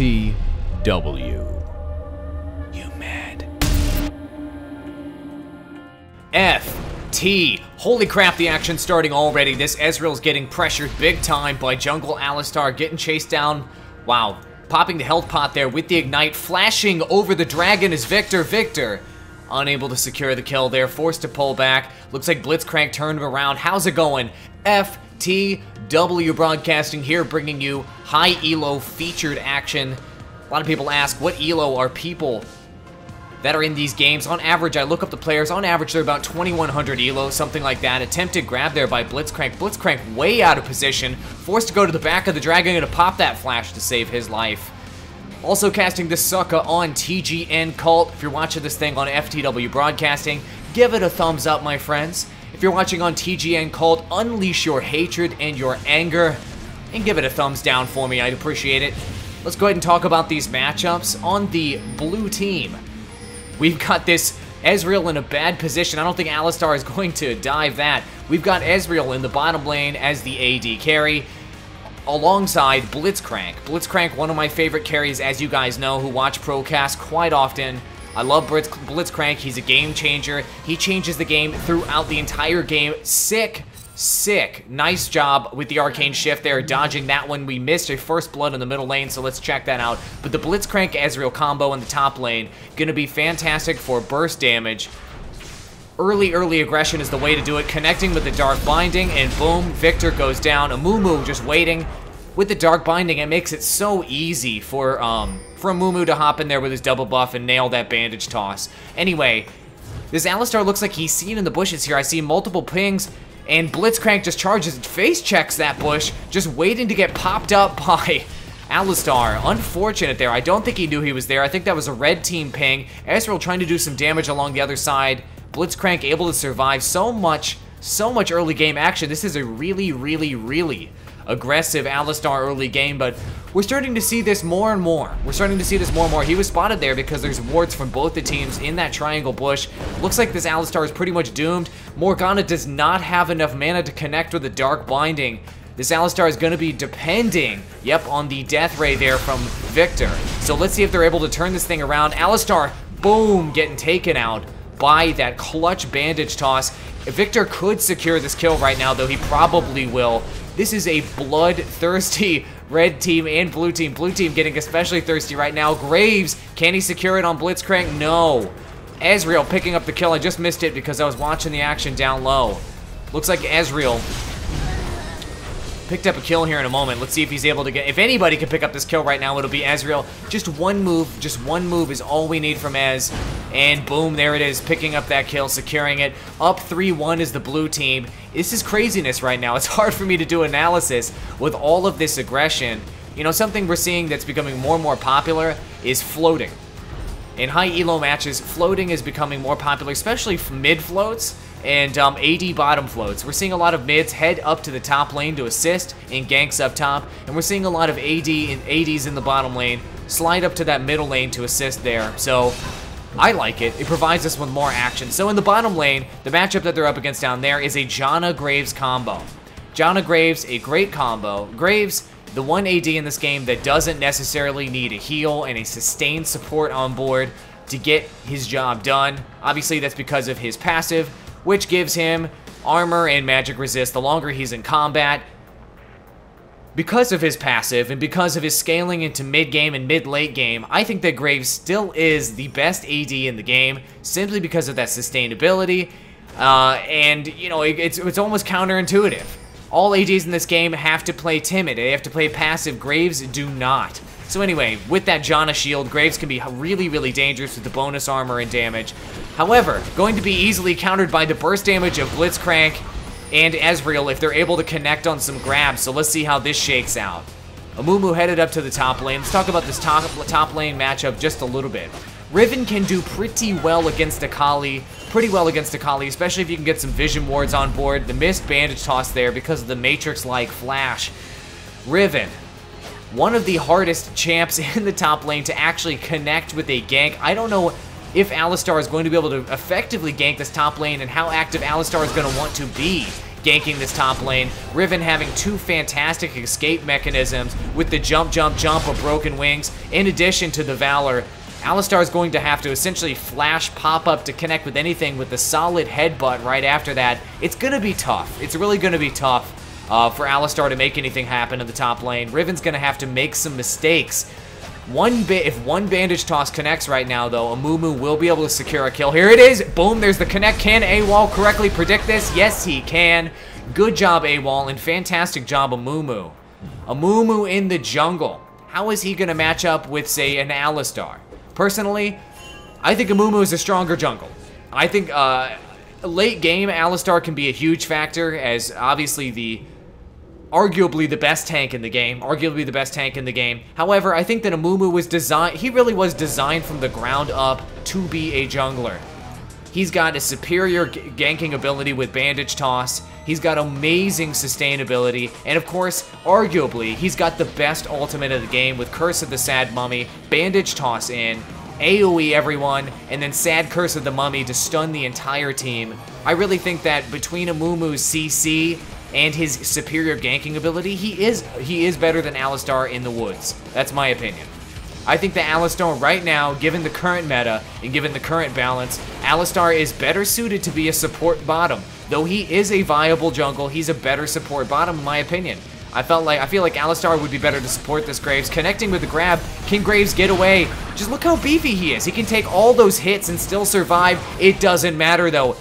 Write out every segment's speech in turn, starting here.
FTW. You mad? FT. Holy crap, the action's starting already. This Ezreal's getting pressured big time by jungle Alistar, getting chased down. Wow. Popping the health pot there with the ignite, flashing over the dragon is Victor. Victor, unable to secure the kill there, forced to pull back. Looks like Blitzcrank turned him around. How's it going? FTW Broadcasting here, bringing you high ELO featured action. A lot of people ask, what ELO are people that are in these games? On average, I look up the players. On average, they're about 2,100 ELO, something like that. Attempted grab there by Blitzcrank. Blitzcrank way out of position, forced to go to the back of the dragon, gonna pop that flash to save his life. Also casting this sucker on TGN Cult. If you're watching this thing on FTW Broadcasting, give it a thumbs up, my friends. If you're watching on TGN Cult, unleash your hatred and your anger, and give it a thumbs down for me. I'd appreciate it. Let's go ahead and talk about these matchups. On the blue team, we've got this Ezreal in a bad position. I don't think Alistar is going to dive that. We've got Ezreal in the bottom lane as the AD carry, alongside Blitzcrank. Blitzcrank, one of my favorite carries, as you guys know, who watch Procast quite often. I love Blitzcrank. He's a game changer. He changes the game throughout the entire game. Sick. Nice job with the arcane shift there, dodging that one. We missed a first blood in the middle lane, so let's check that out. But the Blitzcrank Ezreal combo in the top lane, gonna be fantastic for burst damage. Early aggression is the way to do it, connecting with the Dark Binding, and boom, Victor goes down. Amumu just waiting. With the Dark Binding, it makes it so easy for Amumu to hop in there with his double buff and nail that bandage toss. Anyway, this Alistar looks like he's seen in the bushes here. I see multiple pings, and Blitzcrank just charges and face checks that bush, just waiting to get popped up by Alistar. Unfortunate there. I don't think he knew he was there. I think that was a red team ping. Ezreal trying to do some damage along the other side. Blitzcrank able to survive so much early game action. This is a really aggressive Alistar early game, but we're starting to see this more and more. He was spotted there because there's wards from both the teams in that triangle bush. Looks like this Alistar is pretty much doomed. Morgana does not have enough mana to connect with the Dark Binding. This Alistar is going to be depending, on the death ray there from Victor. So let's see if they're able to turn this thing around. Alistar, boom, getting taken out by that clutch bandage toss. Victor could secure this kill right now, though he probably will. This is a bloodthirsty red team and blue team. Blue team getting especially thirsty right now. Graves, can he secure it on Blitzcrank? No. Ezreal picking up the kill. I just missed it because I was watching the action down low. Looks like Ezreal picked up a kill here in a moment. Let's see if he's able to get... If anybody can pick up this kill right now, it'll be Ezreal. Just one move is all we need from Ez. And boom, there it is, picking up that kill, securing it. Up 3-1 is the blue team. This is craziness right now. It's hard for me to do analysis with all of this aggression. You know, something we're seeing that's becoming more and more popular is floating. In high elo matches, floating is becoming more popular, especially mid floats and AD bottom floats. We're seeing a lot of mids head up to the top lane to assist in ganks up top, and we're seeing a lot of ADs in the bottom lane slide up to that middle lane to assist there. So I like it. It provides us with more action. So in the bottom lane, the matchup that they're up against down there is a Janna Graves combo. Janna Graves, a great combo. Graves, the one AD in this game that doesn't necessarily need a heal and a sustained support on board to get his job done. Obviously, that's because of his passive, which gives him armor and magic resist the longer he's in combat. Because of his passive and because of his scaling into mid-game and mid-late game, I think that Graves still is the best AD in the game, simply because of that sustainability, and, you know, it's almost counterintuitive. All ADs in this game have to play timid. They have to play passive. Graves do not. So anyway, with that Janna shield, Graves can be really dangerous with the bonus armor and damage. However, going to be easily countered by the burst damage of Blitzcrank and Ezreal if they're able to connect on some grabs. So let's see how this shakes out. Amumu headed up to the top lane. Let's talk about this top lane matchup just a little bit. Riven can do pretty well against Akali, especially if you can get some vision wards on board. The missed bandage toss there because of the Matrix-like flash. Riven, one of the hardest champs in the top lane to actually connect with a gank. I don't know if Alistar is going to be able to effectively gank this top lane and how active Alistar is going to want to be ganking this top lane. Riven having 2 fantastic escape mechanisms with the jump, jump, jump of Broken Wings. In addition to the Valor, Alistar is going to have to essentially flash pop up to connect with anything with a solid headbutt right after that. It's going to be tough. It's really going to be tough for Alistar to make anything happen in the top lane. Riven's going to have to make some mistakes. If one bandage toss connects right now, though, Amumu will be able to secure a kill. Here it is. Boom, there's the connect. Can Awall correctly predict this? Yes, he can. Good job, Awall, and fantastic job, Amumu. Amumu in the jungle. How is he going to match up with, say, an Alistar? Personally, I think Amumu is a stronger jungle. I think late game, Alistar can be a huge factor as obviously arguably the best tank in the game. However, I think that Amumu was designed, he really was designed from the ground up to be a jungler. He's got a superior ganking ability with Bandage Toss. He's got amazing sustainability. And of course, arguably, he's got the best ultimate of the game with Curse of the Sad Mummy, Bandage Toss in, AoE everyone, and then Sad Curse of the Mummy to stun the entire team. I really think that between Amumu's CC and his superior ganking ability, he is better than Alistar in the woods. That's my opinion. I think that Alistar right now, given the current meta and given the current balance, Alistar is better suited to be a support bottom. Though he is a viable jungle, he's a better support bottom in my opinion. I feel like Alistar would be better to support this Graves. Connecting with the grab, can Graves get away? Just look how beefy he is. He can take all those hits and still survive. It doesn't matter though.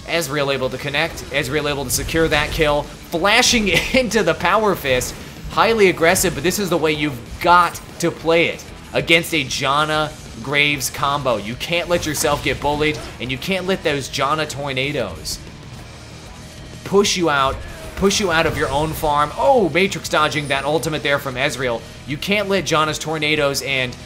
Ezreal able to connect, Ezreal able to secure that kill, flashing into the Power Fist. Highly aggressive, but this is the way you've got to play it against a Janna Graves combo. You can't let yourself get bullied, and you can't let those Janna tornadoes push you out of your own farm. Oh, Matrix dodging that ultimate there from Ezreal. You can't let Janna's tornadoes and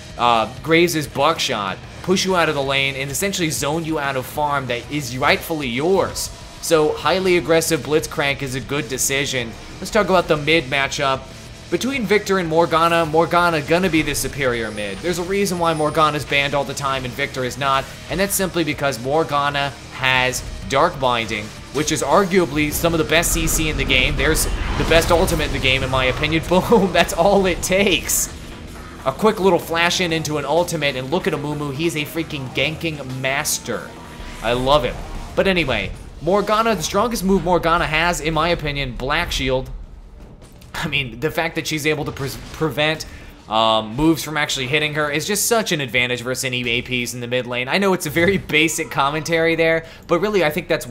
Graves' buckshot push you out of the lane and essentially zone you out of farm that is rightfully yours. So highly aggressive Blitzcrank is a good decision. Let's talk about the mid matchup. Between Victor and Morgana, Morgana gonna be the superior mid. There's a reason why Morgana's banned all the time and Victor is not, and that's simply because Morgana has Dark Binding, which is arguably some of the best CC in the game. There's the best ultimate in the game in my opinion. Boom, that's all it takes. A quick little flash into an ultimate, and look at Amumu, he's a freaking ganking master. I love him. But anyway, Morgana, the strongest move Morgana has, in my opinion, Black Shield. I mean, the fact that she's able to prevent moves from actually hitting her is just such an advantage versus any APs in the mid lane. I know it's a very basic commentary there, but really I think that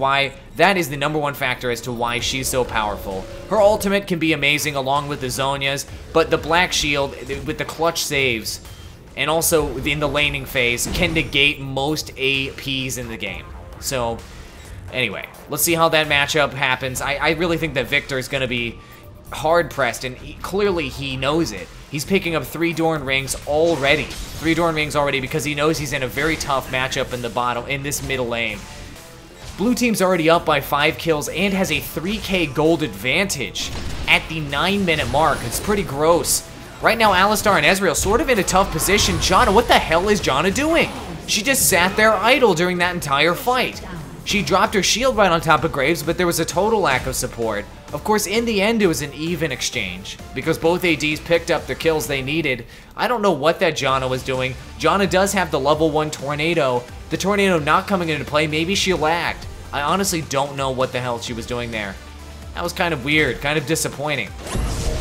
is the #1 factor as to why she's so powerful. Her ultimate can be amazing along with the Zhonya's, but the Black Shield with the clutch saves and also in the laning phase can negate most APs in the game. So anyway, let's see how that matchup happens. I really think that Victor is going to be hard pressed, and clearly he knows it. He's picking up 3 Dorn Rings already. 3 Dorn Rings already because he knows he's in a very tough matchup in this middle lane. Blue team's already up by 5 kills and has a 3k gold advantage at the 9-minute mark. It's pretty gross. Right now, Alistar and Ezreal sort of in a tough position. Janna, what the hell is Janna doing? She just sat there idle during that entire fight. She dropped her shield right on top of Graves, but there was a total lack of support. Of course, in the end, it was an even exchange, because both ADs picked up the kills they needed. I don't know what that Janna was doing. Janna does have the level 1 tornado. The tornado not coming into play, maybe she lagged. I honestly don't know what the hell she was doing there. That was kind of weird, kind of disappointing.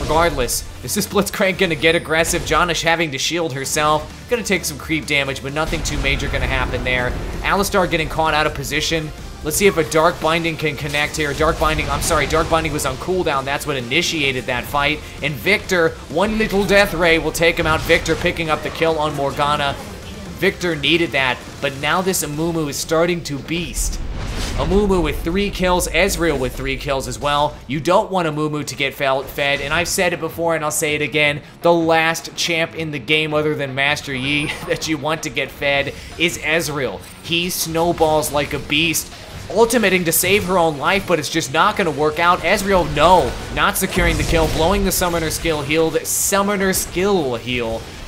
Regardless, is this Blitzcrank gonna get aggressive? Janna having to shield herself. Gonna take some creep damage, but nothing too major gonna happen there. Alistar getting caught out of position. Let's see if a Dark Binding can connect here. Dark Binding was on cooldown. That's what initiated that fight. And Victor, one little death ray will take him out. Victor picking up the kill on Morgana. Victor needed that, but now this Amumu is starting to beast. Amumu with 3 kills, Ezreal with 3 kills as well. You don't want Amumu to get fed, and I've said it before and I'll say it again, the last champ in the game other than Master Yi that you want to get fed is Ezreal. He snowballs like a beast, ultimating to save her own life, but it's just not going to work out. Ezreal, no, not securing the kill, blowing the Summoner skill heal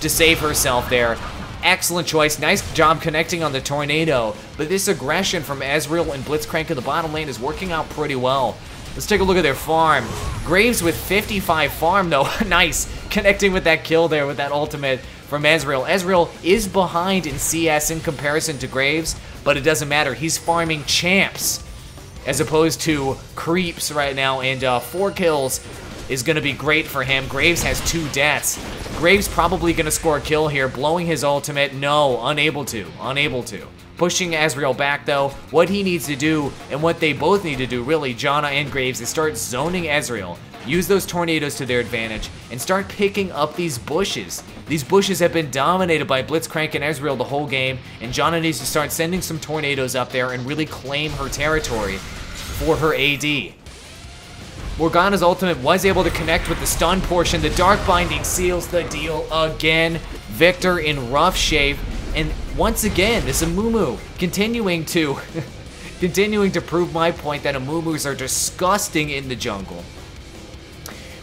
to save herself there. Excellent choice. Nice job connecting on the tornado. But this aggression from Ezreal and Blitzcrank in the bottom lane is working out pretty well. Let's take a look at their farm. Graves with 55 farm, though. Nice. Connecting with that kill there with that ultimate from Ezreal. Ezreal is behind in CS in comparison to Graves, but it doesn't matter. He's farming champs as opposed to creeps right now, and 4 kills is going to be great for him. Graves has 2 deaths. Graves probably going to score a kill here, blowing his ultimate. No, unable to. Pushing Ezreal back, though. What he needs to do, and what they both need to do, really, Janna and Graves, is start zoning Ezreal. Use those tornadoes to their advantage, and start picking up these bushes. These bushes have been dominated by Blitzcrank and Ezreal the whole game, and Janna needs to start sending some tornadoes up there and really claim her territory for her AD. Morgana's ultimate was able to connect with the stun portion. The Dark Binding seals the deal again. Victor in rough shape. And once again, this Amumu continuing to prove my point that Amumus are disgusting in the jungle.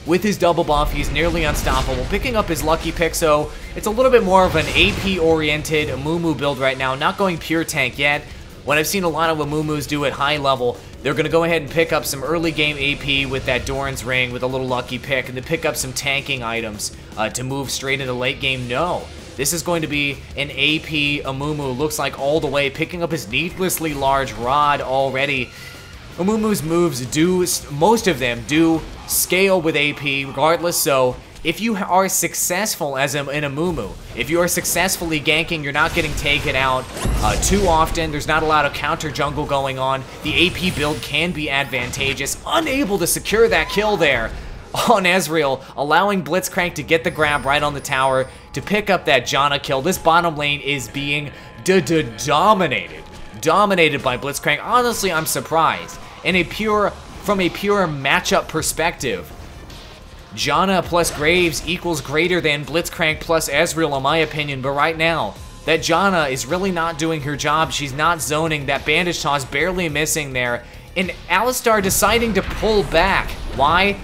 With his double buff, he's nearly unstoppable. Picking up his lucky pick, so it's a little bit more of an AP-oriented Amumu build right now. Not going pure tank yet. When I've seen a lot of Amumus do at high level, they're going to go ahead and pick up some early game AP with that Doran's Ring with a little lucky pick, and then pick up some tanking items to move straight into late game. No. This is going to be an AP Amumu, looks like all the way, picking up his needlessly large rod already. Amumu's moves do, most of them do scale with AP regardless, so if you are successful as an Amumu, if you are successfully ganking, you're not getting taken out too often, there's not a lot of counter jungle going on, the AP build can be advantageous. Unable to secure that kill there on Ezreal, allowing Blitzcrank to get the grab right on the tower to pick up that Janna kill. This bottom lane is being dominated by Blitzcrank. Honestly, I'm surprised. From a pure matchup perspective, Janna plus Graves equals greater than Blitzcrank plus Ezreal, in my opinion. But right now, that Janna is really not doing her job. She's not zoning. That bandage toss barely missing there. And Alistar deciding to pull back. Why?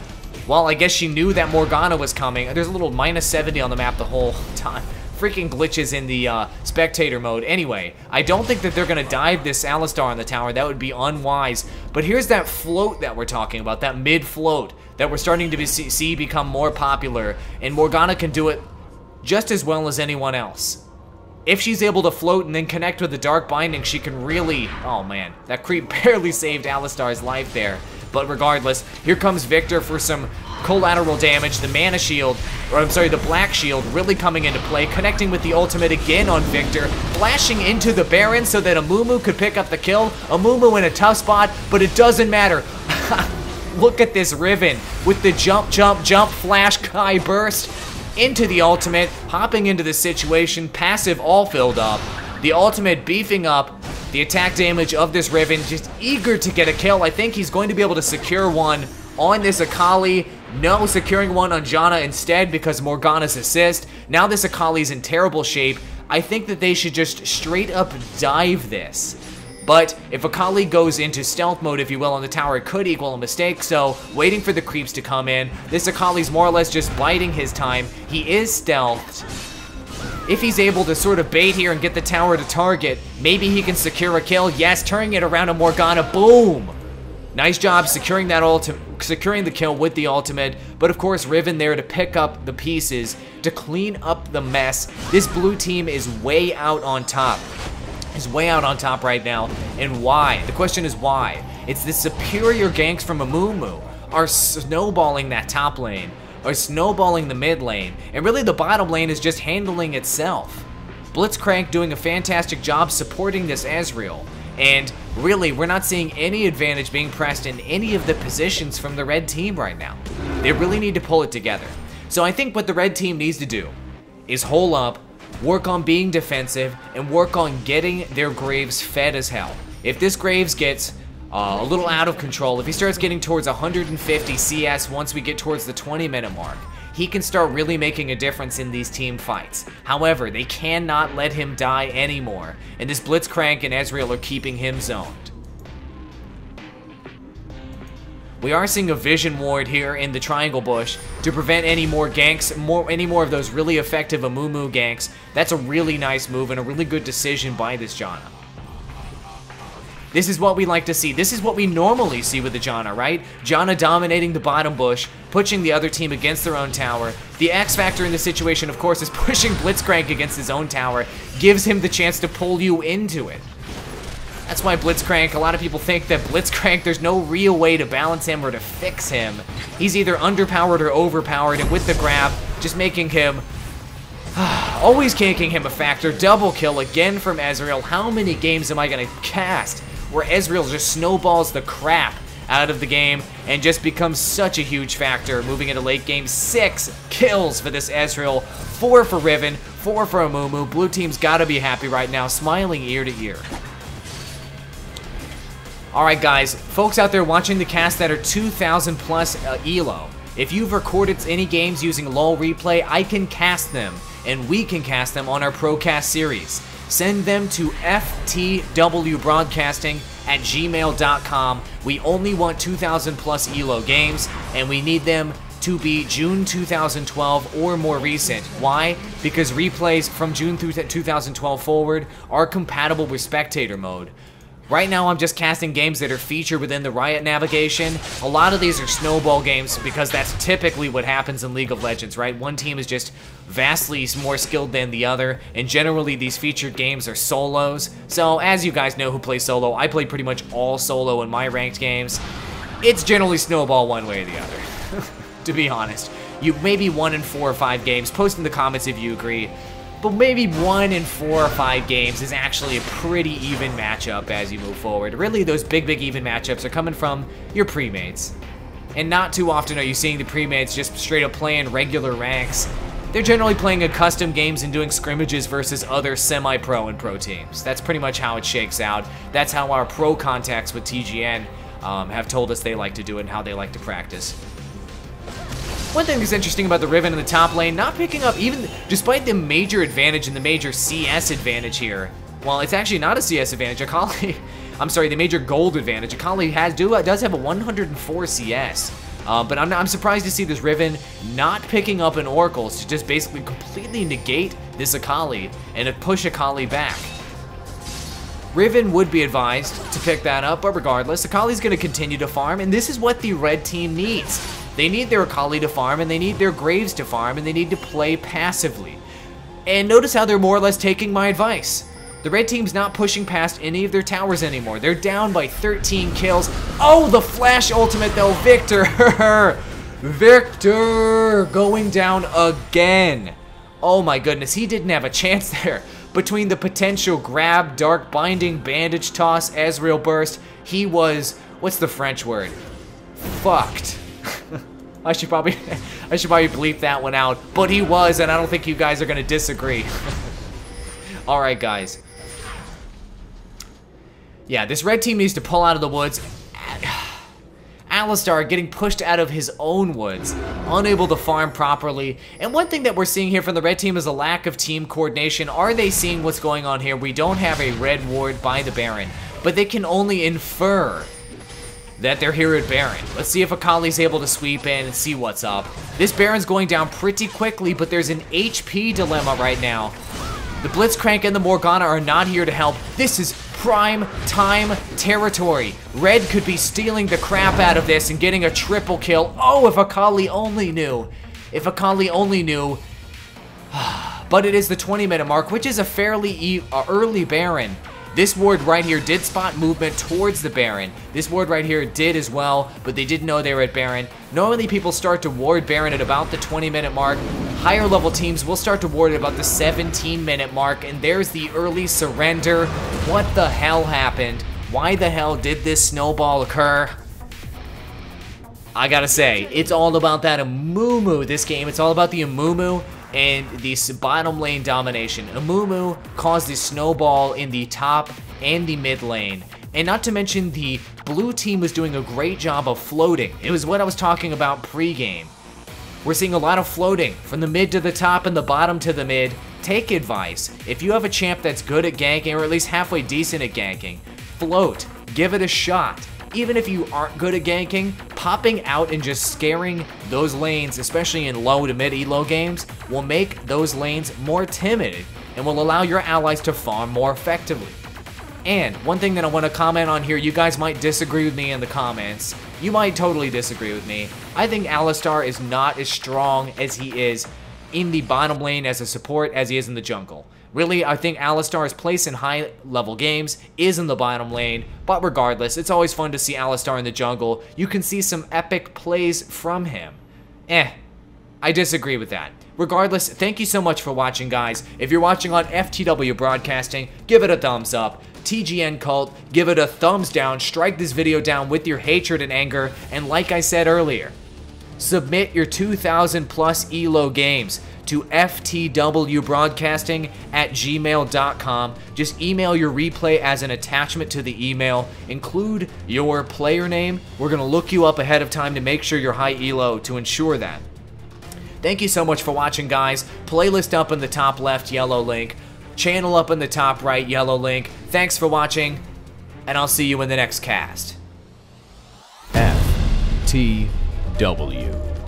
Well, I guess she knew that Morgana was coming. There's a little -70 on the map the whole time. Freaking glitches in the spectator mode. Anyway, I don't think that they're going to dive this Alistar on the tower. That would be unwise. But here's that float that we're talking about, that mid-float that we're starting to see become more popular. And Morgana can do it just as well as anyone else. If she's able to float and then connect with the Dark Binding, she can really... Oh man, that creep barely saved Alistar's life there. But regardless, here comes Victor for some collateral damage. The mana shield, or I'm sorry, the black shield really coming into play, connecting with the ultimate again on Victor, flashing into the Baron so that Amumu could pick up the kill. Amumu in a tough spot, but it doesn't matter. Look at this Riven with the jump, flash, Kai burst into the ultimate, hopping into the situation, passive all filled up. The ultimate beefing up the attack damage of this Riven, just eager to get a kill. I think he's going to be able to secure one on this Akali. No, securing one on Janna instead because Morgana's assist. Now this Akali's in terrible shape. I think that they should just straight up dive this. But if Akali goes into stealth mode, if you will, on the tower, it could equal a mistake. So waiting for the creeps to come in. This Akali's more or less just biding his time. He is stealthed. If he's able to sort of bait here and get the tower to target, maybe he can secure a kill. Yes, turning it around to Morgana. Boom! Nice job securing that securing the kill with the ultimate. But of course, Riven there to pick up the pieces, to clean up the mess. This blue team is way out on top. Right now. And why? The question is why? It's the superior ganks from Amumu are snowballing that top lane, are snowballing the mid lane, and really the bottom lane is just handling itself. Blitzcrank doing a fantastic job supporting this Ezreal, and really we're not seeing any advantage being pressed in any of the positions from the red team right now. They really need to pull it together. So I think what the red team needs to do is hole up, work on being defensive, and work on getting their Graves fed as hell. If this Graves gets a little out of control, if he starts getting towards 150 CS once we get towards the 20-minute mark, he can start really making a difference in these team fights. However, they cannot let him die anymore, and this Blitzcrank and Ezreal are keeping him zoned. We are seeing a Vision Ward here in the Triangle Bush to prevent any more ganks, any more of those really effective Amumu ganks. That's a really nice move and a really good decision by this Janna. This is what we like to see. This is what we normally see with the Janna, right? Janna dominating the bottom bush, pushing the other team against their own tower. The X factor in the situation, of course, is pushing Blitzcrank against his own tower, gives him the chance to pull you into it. That's why Blitzcrank, a lot of people think that Blitzcrank, there's no real way to balance him or to fix him. He's either underpowered or overpowered, and with the grab, just making him, always making him a factor. Double kill again from Ezreal. How many games am I going to cast where Ezreal just snowballs the crap out of the game and just becomes such a huge factor? Moving into late game, 6 kills for this Ezreal, 4 for Riven, 4 for Amumu. Blue team's got to be happy right now, smiling ear to ear. Alright guys, folks out there watching the cast that are 2,000 plus ELO, if you've recorded any games using ELO Replay, I can cast them, and we can cast them on our Procast series. Send them to ftwbroadcasting@gmail.com. We only want 2,000 plus ELO games, and we need them to be June 2012 or more recent. Why? Because replays from June through 2012 forward are compatible with spectator mode. Right now, I'm just casting games that are featured within the Riot navigation. A lot of these are snowball games because that's typically what happens in League of Legends, right? One team is just vastly more skilled than the other, and generally these featured games are solos. So, as you guys know who play solo, I play pretty much all solo in my ranked games. It's generally snowball one way or the other, to be honest. You maybe 1 in 4 or 5 games. Post in the comments if you agree. But maybe 1 in 4 or 5 games is actually a pretty even matchup as you move forward. Really, those big even matchups are coming from your pre-mates. And not too often are you seeing the pre-mates just straight up playing regular ranks. They're generally playing in custom games and doing scrimmages versus other semi-pro and pro teams. That's pretty much how it shakes out. That's how our pro contacts with TGN have told us they like to do it and how they like to practice. One thing that's interesting about the Riven in the top lane, not picking up even, despite the major advantage and the major CS advantage here. Well, it's actually not a CS advantage. Akali, I'm sorry, the major gold advantage. Akali does have a 104 CS. But I'm surprised to see this Riven not picking up an Oracle to just basically completely negate this Akali and to push Akali back. Riven would be advised to pick that up, but regardless, Akali's going to continue to farm, and this is what the red team needs. They need their Akali to farm, and they need their Graves to farm, and they need to play passively. And notice how they're more or less taking my advice. The red team's not pushing past any of their towers anymore. They're down by 13 kills. Oh, the flash ultimate though, Victor! Victor going down again. Oh my goodness, he didn't have a chance there. Between the potential grab, dark binding, bandage toss, Ezreal burst, he was, what's the French word? Fucked. I should probably bleep that one out, but he was, and I don't think you guys are gonna disagree. All right, guys. Yeah, this red team needs to pull out of the woods. Alistar getting pushed out of his own woods, unable to farm properly. And one thing that we're seeing here from the red team is a lack of team coordination. Are they seeing what's going on here? We don't have a red ward by the Baron, but they can only infer that they're here at Baron. Let's see if Akali's able to sweep in and see what's up. This Baron's going down pretty quickly, but there's an HP dilemma right now. The Blitzcrank and the Morgana are not here to help. This is prime time territory. Red could be stealing the crap out of this and getting a triple kill. Oh, if Akali only knew. If Akali only knew. But it is the 20-minute mark, which is a fairly early Baron. This ward right here did spot movement towards the Baron. This ward right here did as well, but they didn't know they were at Baron. Normally people start to ward Baron at about the 20-minute mark. Higher level teams will start to ward at about the 17-minute mark, and there's the early surrender. What the hell happened? Why the hell did this snowball occur? I gotta say, it's all about that Amumu this game. It's all about the Amumu and the bottom lane domination. Amumu caused the snowball in the top and the mid lane. And not to mention the blue team was doing a great job of floating. It was what I was talking about pre-game. We're seeing a lot of floating from the mid to the top and the bottom to the mid. Take advice. If you have a champ that's good at ganking, or at least halfway decent at ganking, float. Give it a shot. Even if you aren't good at ganking, popping out and just scaring those lanes, especially in low to mid elo games, will make those lanes more timid and will allow your allies to farm more effectively. And one thing that I want to comment on here, you guys might disagree with me in the comments. You might totally disagree with me. I think Alistar is not as strong as he is in the bottom lane as a support as he is in the jungle. Really, I think Alistar's place in high-level games is in the bottom lane, but regardless, it's always fun to see Alistar in the jungle. You can see some epic plays from him. I disagree with that. Regardless, thank you so much for watching, guys. If you're watching on FTW Broadcasting, give it a thumbs up. TGN Cult, give it a thumbs down. Strike this video down with your hatred and anger. And like I said earlier, submit your 2,000 plus ELO games to ftwbroadcasting@gmail.com. Just email your replay as an attachment to the email. Include your player name. We're going to look you up ahead of time to make sure you're high ELO to ensure that. Thank you so much for watching, guys. Playlist up in the top left, yellow link. Channel up in the top right, yellow link. Thanks for watching, and I'll see you in the next cast. FTW.